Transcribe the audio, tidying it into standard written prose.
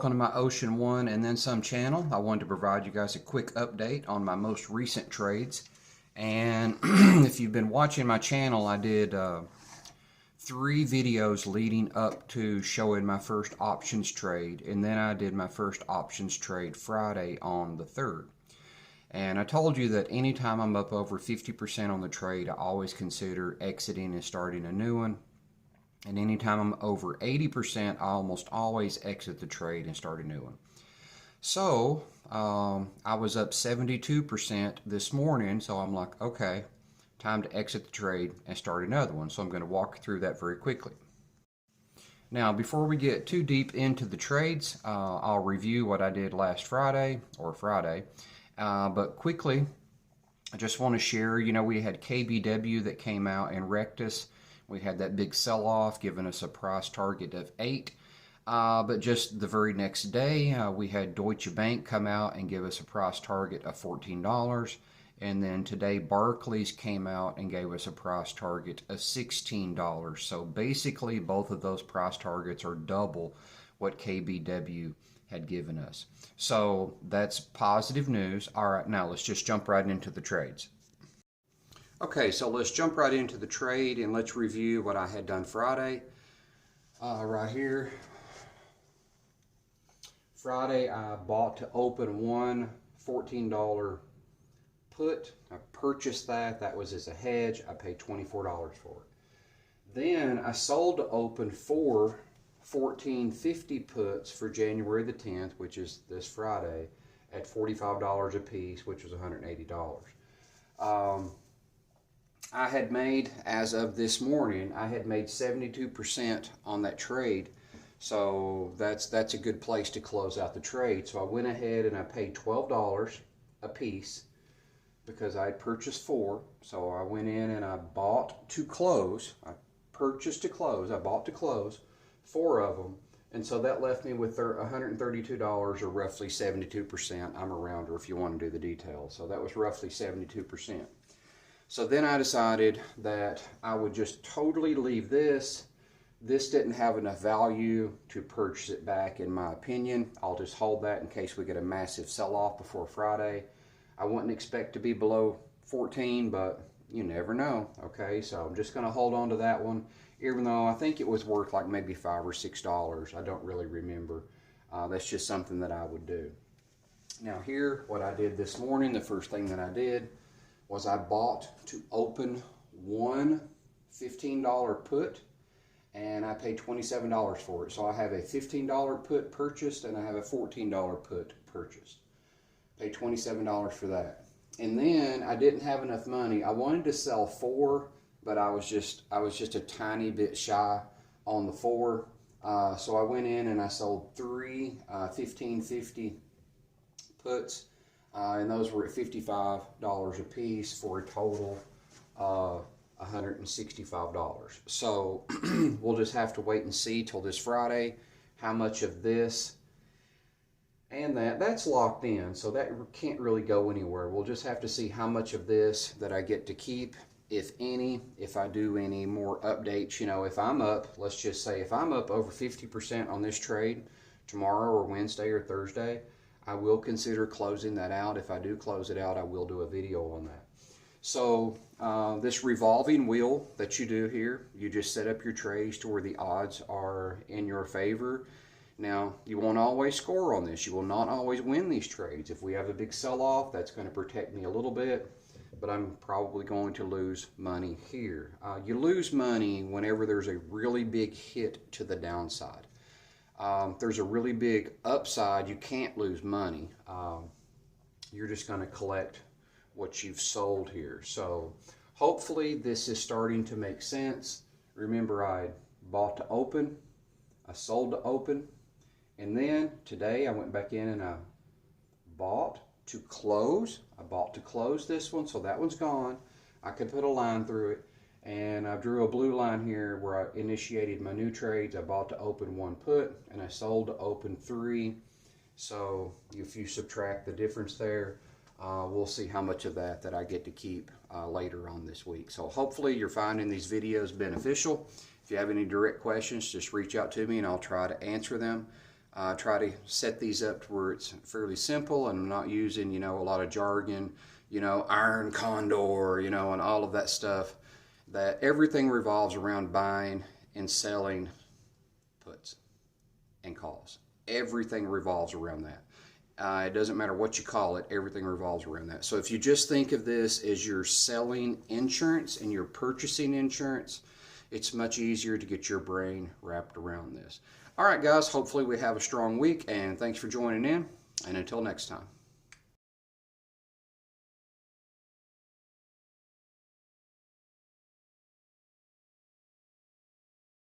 welcome to my Ocean One and Then Some channel. I wanted to provide you guys a quick update on my most recent trades. And if you've been watching my channel, I did 3 videos leading up to showing my first options trade, and then I did my first options trade Friday on the 3rd. And I told you that anytime I'm up over 50% on the trade, I always consider exiting and starting a new one. And anytime I'm over 80%, I almost always exit the trade and start a new one. So I was up 72% this morning, so I'm like, okay, time to exit the trade and start another one. So I'm going to walk through that very quickly. Now, before we get too deep into the trades, I'll review what I did last Friday, but quickly, I just want to share, we had KBW that came out and wrecked us. We had that big sell-off, giving us a price target of 8. But just the very next day, we had Deutsche Bank come out and give us a price target of $14. And then today, Barclays came out and gave us a price target of $16. So basically, both of those price targets are double what KBW had given us. So that's positive news. All right, now let's just jump right into the trades. Okay, so let's jump right into the trade and let's review what I had done Friday. Right here. Friday, I bought to open one $14 put. I purchased that. That was as a hedge. I paid $24 for it. Then I sold to open 4 $14.50 puts for January the 10th, which is this Friday, at $45 a piece, which was $180. I had made, as of this morning, I had made 72% on that trade. So that's a good place to close out the trade. So I went ahead and I paid $12 a piece because I had purchased 4. So I went in and I bought to close. I purchased to close. I bought to close 4 of them. And so that left me with $132, or roughly 72%. I'm a rounder if you want to do the details. So that was roughly 72%. So then I decided that I would just totally leave this. This didn't have enough value to purchase it back, in my opinion. I'll just hold that in case we get a massive sell-off before Friday. I wouldn't expect to be below 14, but you never know, okay? So I'm just going to hold on to that one, even though I think it was worth like maybe $5 or $6. I don't really remember. That's just something that I would do. Now here, what I did this morning, the first thing that I did was I bought to open one $15 put, and I paid $27 for it. So I have a $15 put purchased, and I have a $14 put purchased. Paid $27 for that. And then I didn't have enough money. I wanted to sell 4, but I was just a tiny bit shy on the 4. So I went in and I sold 3 $15.50 puts. And those were at $55 a piece for a total of $165. So we'll just have to wait and see till this Friday how much of this and that's locked in. So that can't really go anywhere. We'll just have to see how much of this that I get to keep, if any, if I do any more updates. If I'm up, let's just say if I'm up over 50% on this trade tomorrow or Wednesday or Thursday, I will consider closing that out. If I do close it out, I will do a video on that. So this revolving wheel that you do here, you just set up your trades to where the odds are in your favor. Now, you won't always score on this. You will not always win these trades. If we have a big sell-off, that's going to protect me a little bit, but I'm probably going to lose money here. You lose money whenever there's a really big hit to the downside. There's a really big upside, you can't lose money. You're just going to collect what you've sold here. So hopefully this is starting to make sense. Remember, I bought to open, I sold to open, and then today I went back in and I bought to close. I bought to close this one, so that one's gone. I could put a line through it. And I drew a blue line here where I initiated my new trades. I bought to open 1 put, and I sold to open 3. So if you subtract the difference there, we'll see how much of that I get to keep later on this week. So hopefully you're finding these videos beneficial. If you have any direct questions, just reach out to me and I'll try to answer them. Try to set these up to where it's fairly simple and I'm not using, a lot of jargon, iron condor, and all of that stuff. That everything revolves around buying and selling puts and calls. Everything revolves around that. It doesn't matter what you call it, everything revolves around that. So if you just think of this as you're selling insurance and you're purchasing insurance, it's much easier to get your brain wrapped around this. All right, guys, hopefully we have a strong week, and thanks for joining in, and until next time.